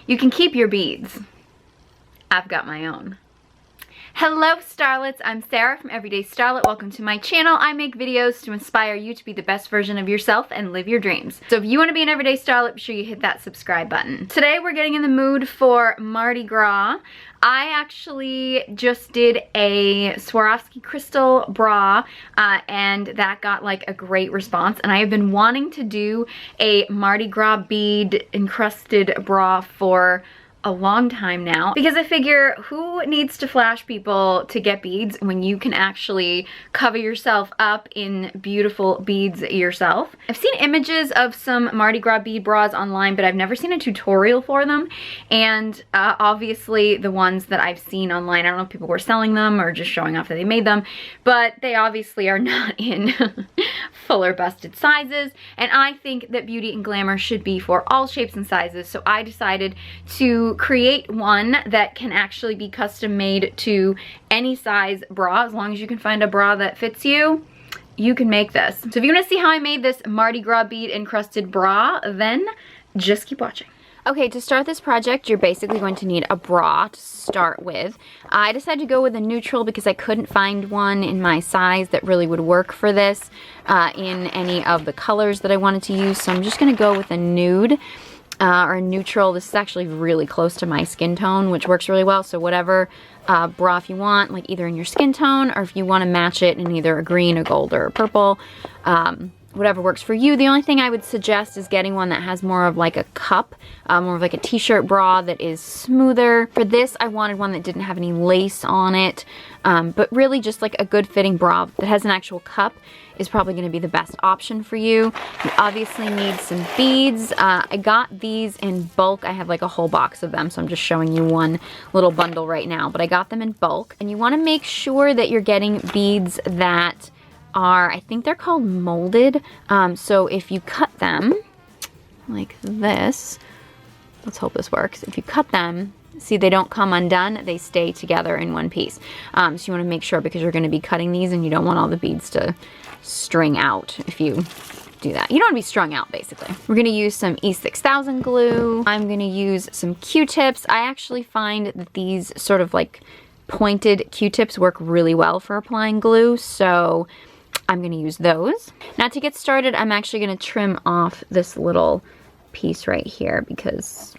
You can keep your beads. I've got my own. Hello starlets, I'm Sarah from Everyday Starlet. Welcome to my channel. I make videos to inspire you to be the best version of yourself and live your dreams. So if you want to be an Everyday Starlet, be sure you hit that subscribe button. Today we're getting in the mood for Mardi Gras. I actually just did a Swarovski crystal bra and that got like a great response, and I have been wanting to do a Mardi Gras bead encrusted bra for a long time now, because I figure who needs to flash people to get beads when you can actually cover yourself up in beautiful beads yourself. I've seen images of some Mardi Gras bead bras online, but I've never seen a tutorial for them, and obviously the ones that I've seen online, I don't know if people were selling them or just showing off that they made them, but they obviously are not in fuller busted sizes, and I think that beauty and glamour should be for all shapes and sizes, so I decided to create one that can actually be custom made to any size bra. As long as you can find a bra that fits you, you can make this. So if you want to see how I made this Mardi Gras bead encrusted bra, then just keep watching. Okay, to start this project, you're basically going to need a bra to start with. I decided to go with a neutral because I couldn't find one in my size that really would work for this in any of the colors that I wanted to use. So I'm just going to go with a nude. Or a neutral. This is actually really close to my skin tone, which works really well. So whatever bra if you want, like either in your skin tone, or if you want to match it in either a green, a gold, or a purple, whatever works for you. The only thing I would suggest is getting one that has more of like a cup, more of like a t-shirt bra that is smoother. For this, I wanted one that didn't have any lace on it, but really just like a good fitting bra that has an actual cup is probably going to be the best option for you. You obviously need some beads. I got these in bulk. I have like a whole box of them, so I'm just showing you one little bundle right now, but I got them in bulk. And you want to make sure that you're getting beads that are, I think they're called molded. So if you cut them like this, let's hope this works. If you cut them, see, they don't come undone, they stay together in one piece. So you want to make sure, because you're going to be cutting these and you don't want all the beads to string out if you do that. You don't want to be strung out, basically. We're going to use some E6000 glue. I'm going to use some Q-tips. I actually find that these sort of like pointed Q-tips work really well for applying glue, so I'm going to use those. Now to get started, I'm actually going to trim off this little piece right here because,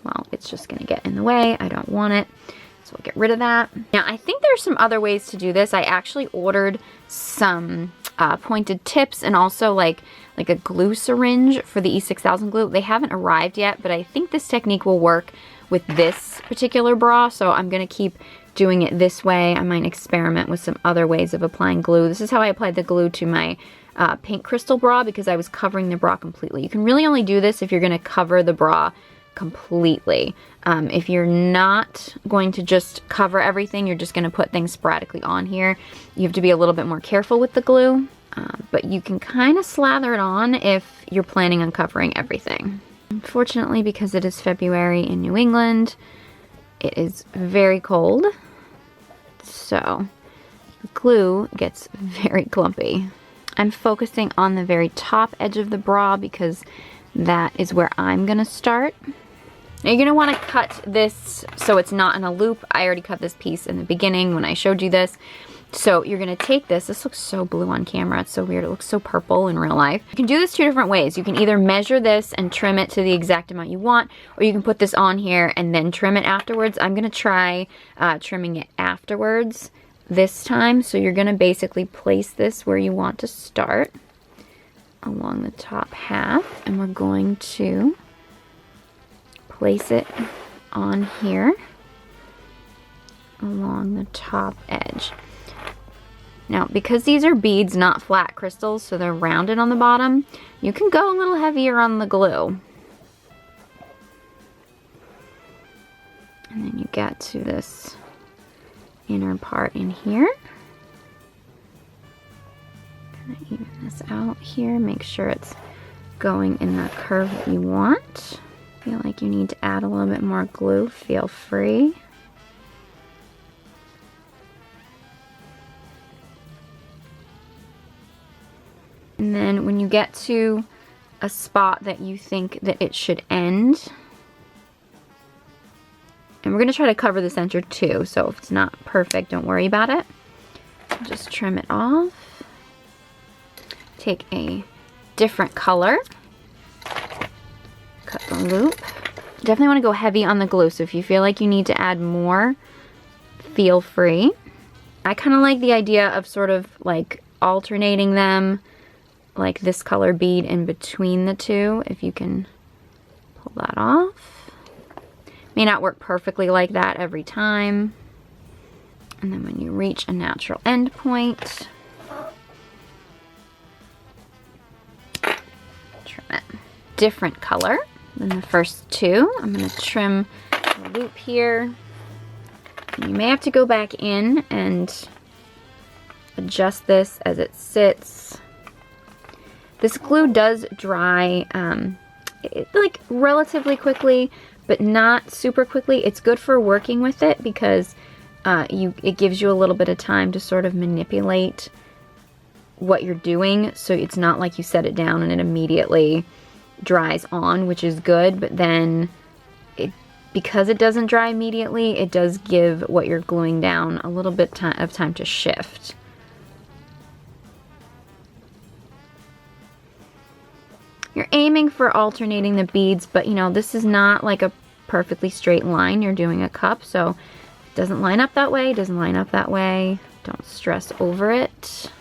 well, it's just going to get in the way. I don't want it. So we'll get rid of that. Now, I think there's some other ways to do this. I actually ordered some pointed tips and also like a glue syringe for the E6000 glue. They haven't arrived yet, but I think this technique will work with this particular bra, so I'm going to keep doing it this way. I might experiment with some other ways of applying glue. This is how I applied the glue to my pink crystal bra, because I was covering the bra completely. You can really only do this if you're going to cover the bra completely. If you're not going to just cover everything, you're just going to put things sporadically on here, you have to be a little bit more careful with the glue, but you can kind of slather it on if you're planning on covering everything. Unfortunately, because it is February in New England, it is very cold, so the glue gets very clumpy. I'm focusing on the very top edge of the bra because that is where I'm going to start. Now you're going to want to cut this so it's not in a loop. I already cut this piece in the beginning when I showed you this. So you're going to take this. This looks so blue on camera. It's so weird. It looks so purple in real life. You can do this two different ways. You can either measure this and trim it to the exact amount you want, or you can put this on here and then trim it afterwards. I'm going to try trimming it afterwards this time. So you're going to basically place this where you want to start along the top half, and we're going to place it on here along the top edge. Now, because these are beads, not flat crystals, so they're rounded on the bottom, you can go a little heavier on the glue. And then you get to this inner part in here. Kind of even this out here, make sure it's going in that curve that you want. Feel like you need to add a little bit more glue, feel free. And then when you get to a spot that you think that it should end, And we're going to try to cover the center too, so if it's not perfect, don't worry about it. Just trim it off. Take a different color. Cut the loop. Definitely want to go heavy on the glue, so if you feel like you need to add more, feel free. I kind of like the idea of sort of like alternating them, like this color bead in between the two, if you can pull that off. May not work perfectly like that every time. And then when you reach a natural end point, trim it. Different color than the first two. I'm going to trim the loop here. And you may have to go back in and adjust this as it sits. This glue does dry like relatively quickly, but not super quickly. It's good for working with it because it gives you a little bit of time to sort of manipulate what you're doing, so it's not like you set it down and it immediately dries on, which is good, but then because it doesn't dry immediately, it does give what you're gluing down a little bit of time to shift. You're aiming for alternating the beads, but you know, this is not like a perfectly straight line. You're doing a cup, so it doesn't line up that way, doesn't line up that way. Don't stress over it.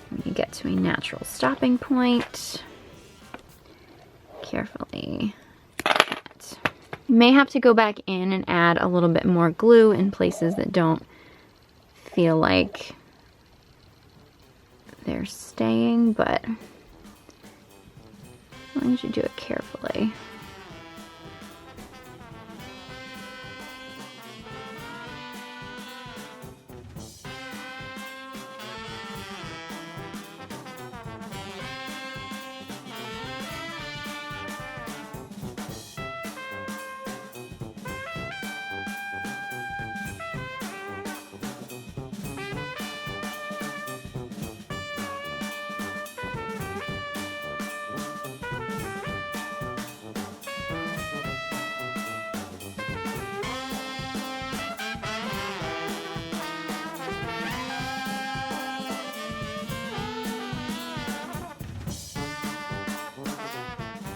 When you get to a natural stopping point, carefully. You may have to go back in and add a little bit more glue in places that don't feel like they're staying, but as long as you do it carefully.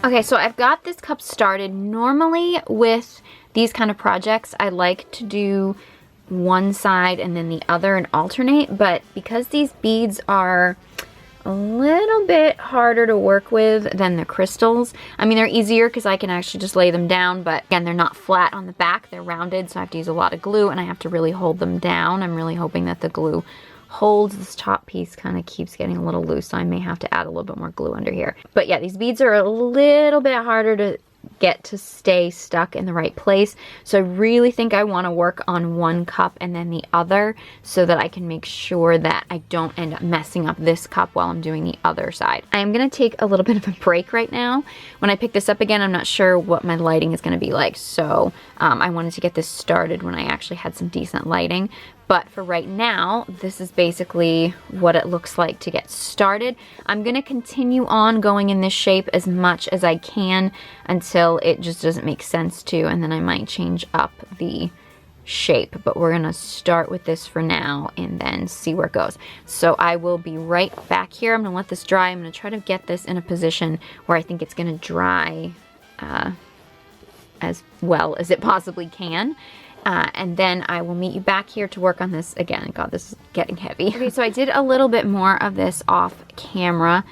Okay, so I've got this cup started. Normally with these kind of projects, I like to do one side and then the other and alternate, but because these beads are a little bit harder to work with than the crystals, I mean, they're easier because I can actually just lay them down, but again, they're not flat on the back, they're rounded, so I have to use a lot of glue and I have to really hold them down. I'm really hoping that the glue holds. This top piece kind of keeps getting a little loose, so I may have to add a little bit more glue under here. But yeah, these beads are a little bit harder to get to stay stuck in the right place, so I really think I want to work on one cup and then the other so that I can make sure that I don't end up messing up this cup while I'm doing the other side. I am going to take a little bit of a break right now. When I pick this up again, I'm not sure what my lighting is going to be like, so I wanted to get this started when I actually had some decent lighting. But for right now, this is basically what it looks like to get started. I'm going to continue on going in this shape as much as I can until it just doesn't make sense to, and then I might change up the shape. But we're going to start with this for now and then see where it goes. So I will be right back here. I'm going to let this dry. I'm going to try to get this in a position where I think it's going to dry as well as it possibly can. And then I will meet you back here to work on this again. God, this is getting heavy. Okay, so I did a little bit more of this off camera,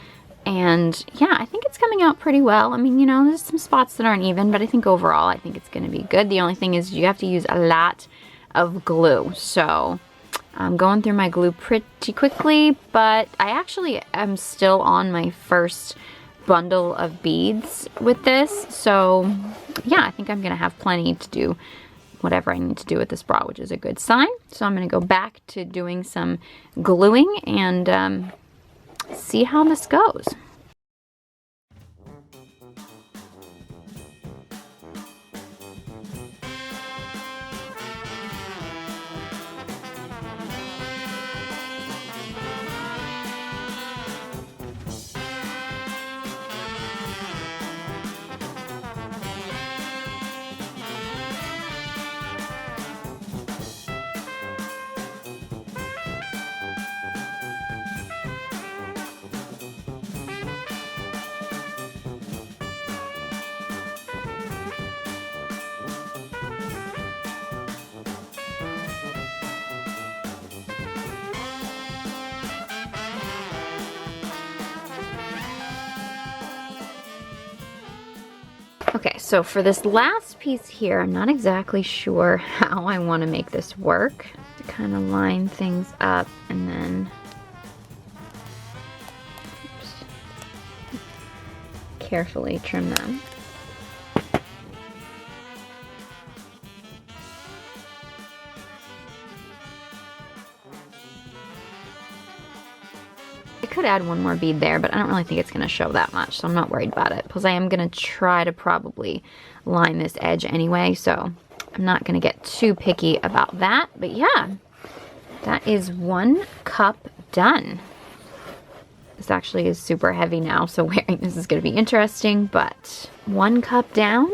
and yeah, I think it's coming out pretty well. I mean, you know, there's some spots that aren't even, but I think overall, I think it's gonna be good. The only thing is you have to use a lot of glue. So I'm going through my glue pretty quickly, but I actually am still on my first bundle of beads with this. So yeah, I think I'm gonna have plenty to do whatever I need to do with this bra, which is a good sign. So I'm going to go back to doing some gluing and see how this goes. Okay, so for this last piece here, I'm not exactly sure how I want to make this work. To kind of line things up and then carefully trim them. I could add one more bead there, but I don't really think it's going to show that much, so I'm not worried about it. Plus I am going to try to probably line this edge anyway, so I'm not going to get too picky about that. But yeah, that is 1 cup done. This actually is super heavy now, so wearing this is going to be interesting, but 1 cup down.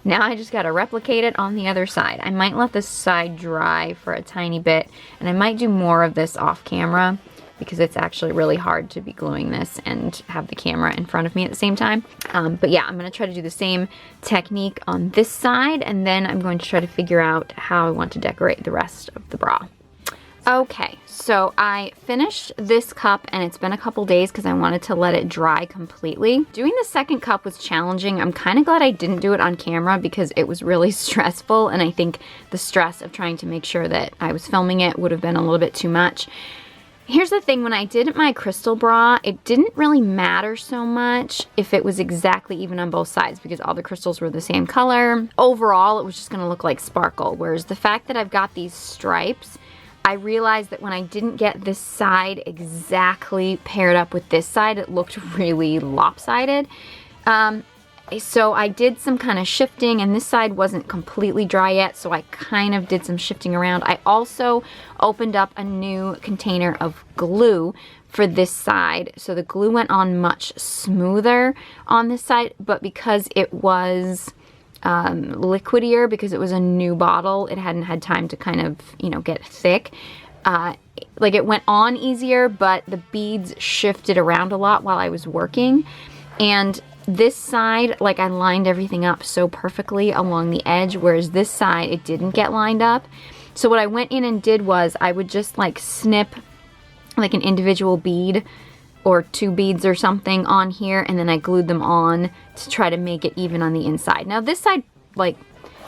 Now I just got to replicate it on the other side. I might let this side dry for a tiny bit, and I might do more of this off camera because it's actually really hard to be gluing this and have the camera in front of me at the same time. But yeah, I'm going to try to do the same technique on this side, and then I'm going to try to figure out how I want to decorate the rest of the bra. Okay, so I finished this cup, and it's been a couple days because I wanted to let it dry completely. Doing the second cup was challenging. I'm kind of glad I didn't do it on camera because it was really stressful, and I think the stress of trying to make sure that I was filming it would have been a little bit too much. Here's the thing, when I did my crystal bra, it didn't really matter so much if it was exactly even on both sides because all the crystals were the same color. Overall, it was just gonna look like sparkle, whereas the fact that I've got these stripes, I realized that when I didn't get this side exactly paired up with this side, it looked really lopsided. So I did some kind of shifting, and this side wasn't completely dry yet, so I kind of did some shifting around. I also opened up a new container of glue for this side, so the glue went on much smoother on this side, but because it was liquidier, because it was a new bottle, it hadn't had time to kind of, you know, get thick. Like it went on easier, but the beads shifted around a lot while I was working. And this side, like I lined everything up so perfectly along the edge, whereas this side, it didn't get lined up. So what I went in and did was I would just like snip like an individual bead or 2 beads or something on here, and then I glued them on to try to make it even on the inside. Now this side, like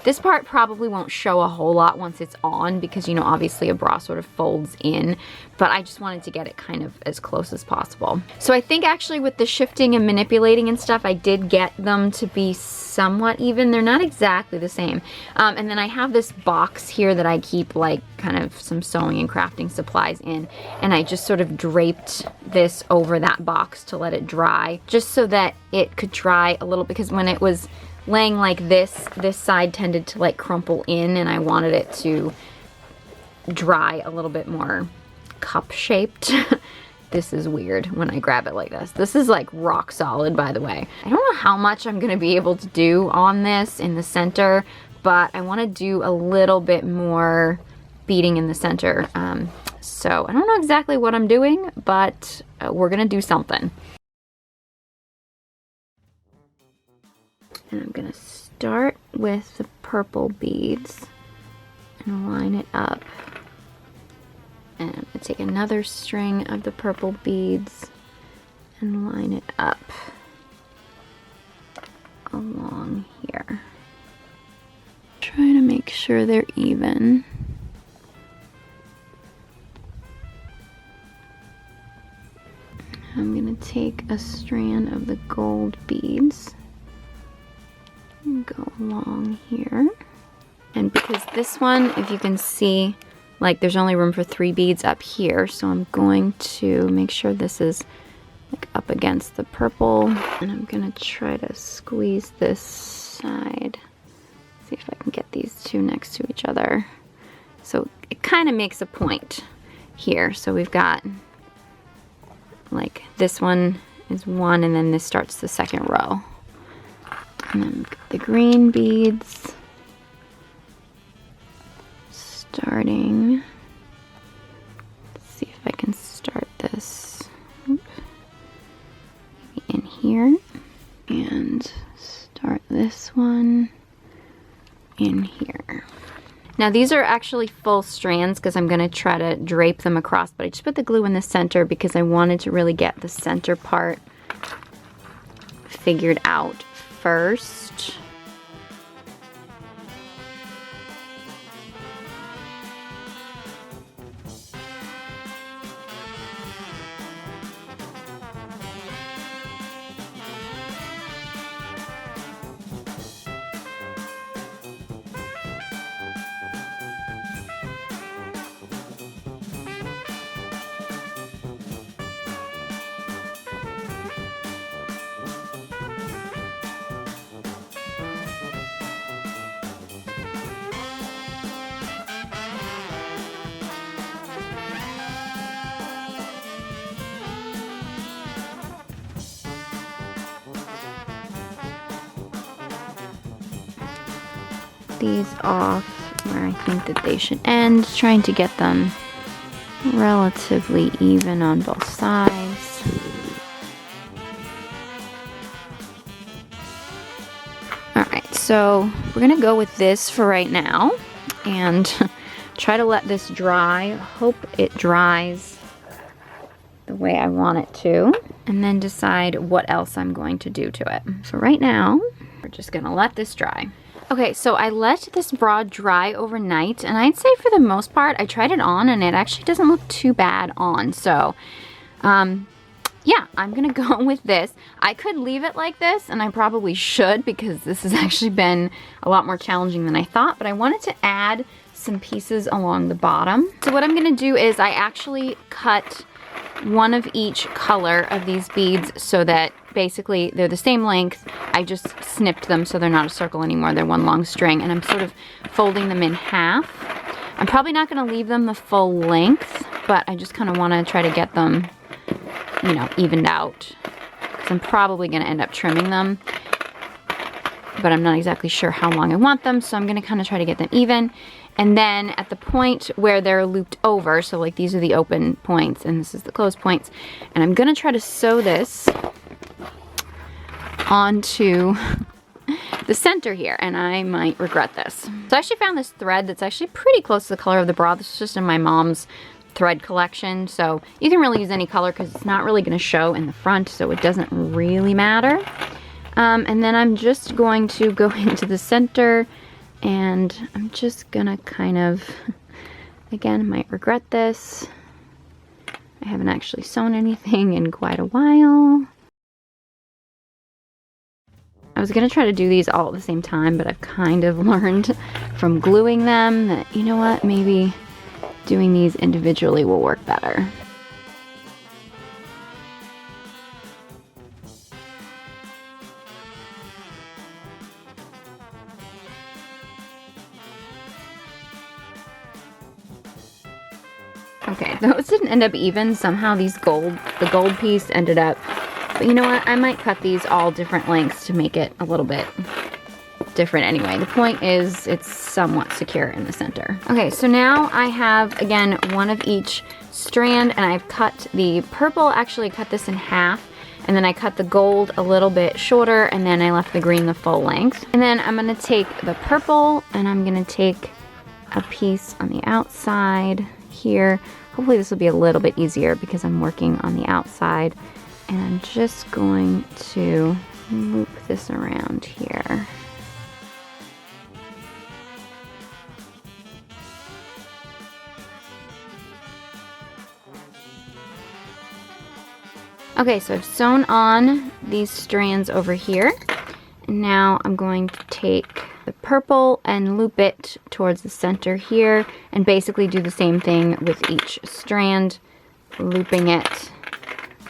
this part probably won't show a whole lot once it's on because, you know, obviously a bra sort of folds in, but I just wanted to get it kind of as close as possible. So I think actually with the shifting and manipulating and stuff, I did get them to be somewhat even. They're not exactly the same. And then I have this box here that I keep like kind of some sewing and crafting supplies in, and I just sort of draped this over that box to let it dry, just so that it could dry a little, because when it was laying like this side tended to like crumple in, and I wanted it to dry a little bit more cup shaped. This is weird when I grab it like this. This is like rock solid, by the way. I don't know how much I'm gonna be able to do on this in the center, but I wanna do a little bit more beading in the center. So I don't know exactly what I'm doing, but we're gonna do something. And I'm gonna start with the purple beads and line it up. And I'm gonna take another string of the purple beads and line it up along here. Try to make sure they're even. I'm gonna take a strand of the gold beads and go along here. And because this one, if you can see, like there's only room for 3 beads up here, so I'm going to make sure this is like up against the purple, and I'm gonna try to squeeze this side. See if I can get these two next to each other. So it kind of makes a point here. So we've got like this one is 1, and then this starts the second row. And then we've got the green beads starting. Let's see if I can start this maybe in here, and start this one in here. Now these are actually full strands because I'm going to try to drape them across, but I just put the glue in the center because I wanted to really get the center part figured out first. These off where I think that they should end, trying to get them relatively even on both sides. Alright, so we're gonna go with this for right now and try to let this dry. Hope it dries the way I want it to, and then decide what else I'm going to do to it. So right now, we're just gonna let this dry. Okay, so I let this bra dry overnight, and I'd say for the most part, I tried it on and it actually doesn't look too bad on. So, yeah, I'm gonna go with this. I could leave it like this, and I probably should because this has actually been a lot more challenging than I thought, but I wanted to add some pieces along the bottom. So what I'm gonna do is I actually cut one of each color of these beads so that basically they're the same length. I just snipped them so they're not a circle anymore. They're one long string, and I'm sort of folding them in half. I'm probably not going to leave them the full length, but I just kind of want to try to get them, you know, evened out. Because I'm probably going to end up trimming them, but I'm not exactly sure how long I want them, so I'm going to kind of try to get them even. And then at the point where they're looped over, so like these are the open points and this is the closed points, and I'm going to try to sew this onto the center here, and I might regret this. So I actually found this thread that's actually pretty close to the color of the bra. This is just in my mom's thread collection, so you can really use any color because it's not really going to show in the front, so it doesn't really matter. And then I'm just going to go into the center, and I'm just gonna kind of, again, might regret this. I haven't actually sewn anything in quite a while. I was gonna try to do these all at the same time, but I've kind of learned from gluing them that, you know what, maybe doing these individually will work better. Okay, those didn't end up even. Somehow the gold piece ended up. But you know what? I might cut these all different lengths to make it a little bit different anyway. The point is it's somewhat secure in the center. Okay, so now I have, again, one of each strand, and I've cut the purple, actually cut this in half, and then I cut the gold a little bit shorter, and then I left the green the full length. And then I'm gonna take the purple, and I'm gonna take a piece on the outside here. Hopefully this will be a little bit easier because I'm working on the outside, and I'm just going to loop this around here. Okay, so I've sewn on these strands over here, and now I'm going to take the purple and loop it towards the center here, and basically do the same thing with each strand, looping it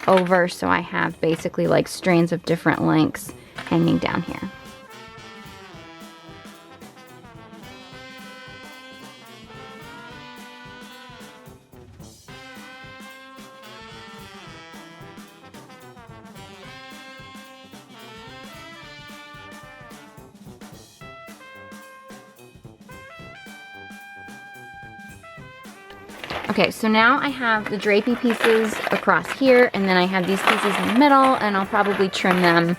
over so I have basically like strands of different lengths hanging down here. Okay, so now I have the drapey pieces across here, and then I have these pieces in the middle, and I'll probably trim them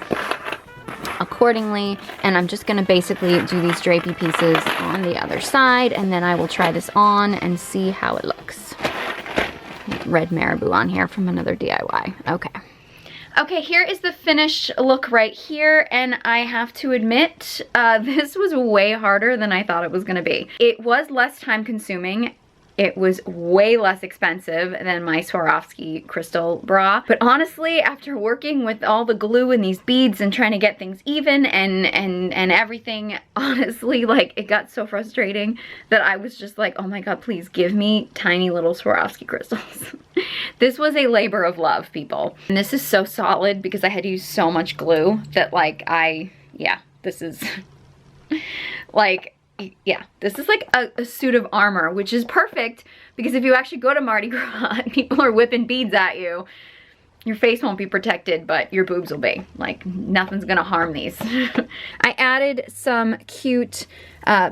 accordingly. And I'm just gonna basically do these drapey pieces on the other side, and then I will try this on and see how it looks. Red marabou on here from another DIY. Okay. Okay, here is the finished look right here, and I have to admit, this was way harder than I thought it was gonna be. It was less time consuming. It was way less expensive than my Swarovski crystal bra. But honestly, after working with all the glue and these beads and trying to get things even and everything, honestly, like, it got so frustrating that I was just like, oh my God, please give me tiny little Swarovski crystals. This was a labor of love, people. And this is so solid because I had to use so much glue that, like, yeah, this is like, yeah, this is like a suit of armor, which is perfect because if you actually go to Mardi Gras and people are whipping beads at you, your face won't be protected, but your boobs will be. Like, nothing's gonna harm these. I added some cute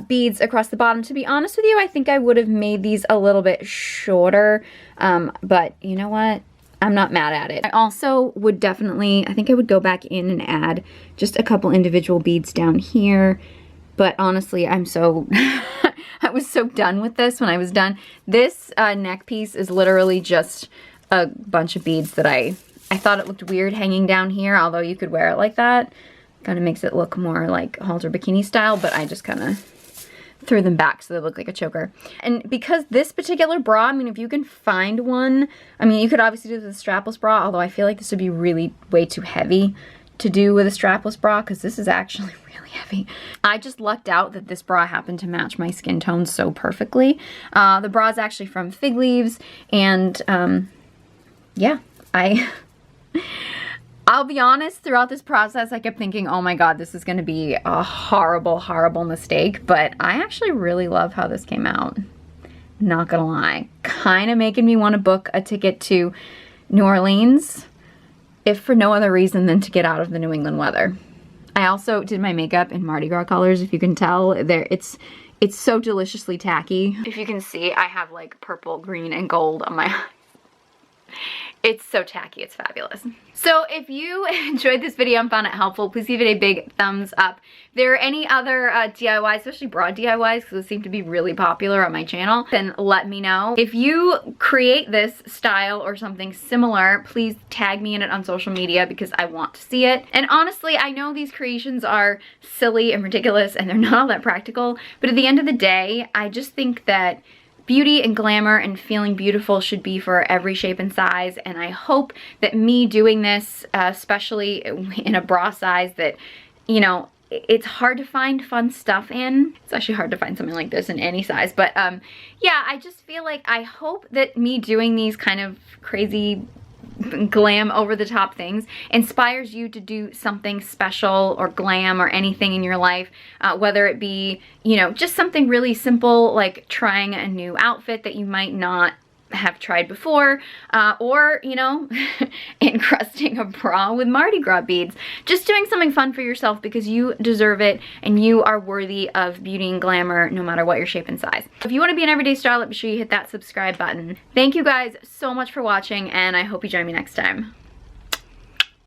beads across the bottom. To be honest with you, I think I would have made these a little bit shorter, but you know what? I'm not mad at it. I also would definitely, I think I would go back in and add just a couple individual beads down here. But honestly, I'm so, I was so done with this when I was done. This neck piece is literally just a bunch of beads that I thought it looked weird hanging down here, although you could wear it like that. Kind of makes it look more like halter bikini style, but I just kind of threw them back so they look like a choker. And because this particular bra, I mean, if you can find one, I mean, you could obviously do this with a strapless bra, although I feel like this would be really way too heavy to do with a strapless bra because this is actually really heavy. I just lucked out that this bra happened to match my skin tone so perfectly. The bra is actually from Fig Leaves, and yeah, I'll be honest, throughout this process I kept thinking, oh my God, this is gonna be a horrible, horrible mistake, but I actually really love how this came out. Not gonna lie. Kind of making me want to book a ticket to New Orleans, if for no other reason than to get out of the New England weather. I also did my makeup in Mardi Gras colors, if you can tell. It's so deliciously tacky. If you can see, I have like purple, green, and gold on my eyes. It's so tacky, it's fabulous. So if you enjoyed this video and found it helpful, please give it a big thumbs up. If there are any other DIYs, especially bra DIYs, because those seem to be really popular on my channel, then let me know. If you create this style or something similar, please tag me in it on social media because I want to see it. And honestly, I know these creations are silly and ridiculous and they're not all that practical, but at the end of the day, I just think that beauty and glamour and feeling beautiful should be for every shape and size, and I hope that me doing this, especially in a bra size that, you know, it's hard to find fun stuff in. It's actually hard to find something like this in any size, but yeah, I just feel like I hope that me doing these kind of crazy glam over the top things inspires you to do something special or glam or anything in your life, whether it be, you know, just something really simple like trying a new outfit that you might not have tried before, or, you know, encrusting a bra with Mardi Gras beads. Just doing something fun for yourself because you deserve it and you are worthy of beauty and glamour no matter what your shape and size. If you want to be an everyday starlet, be sure you hit that subscribe button. Thank you guys so much for watching, and I hope you join me next time.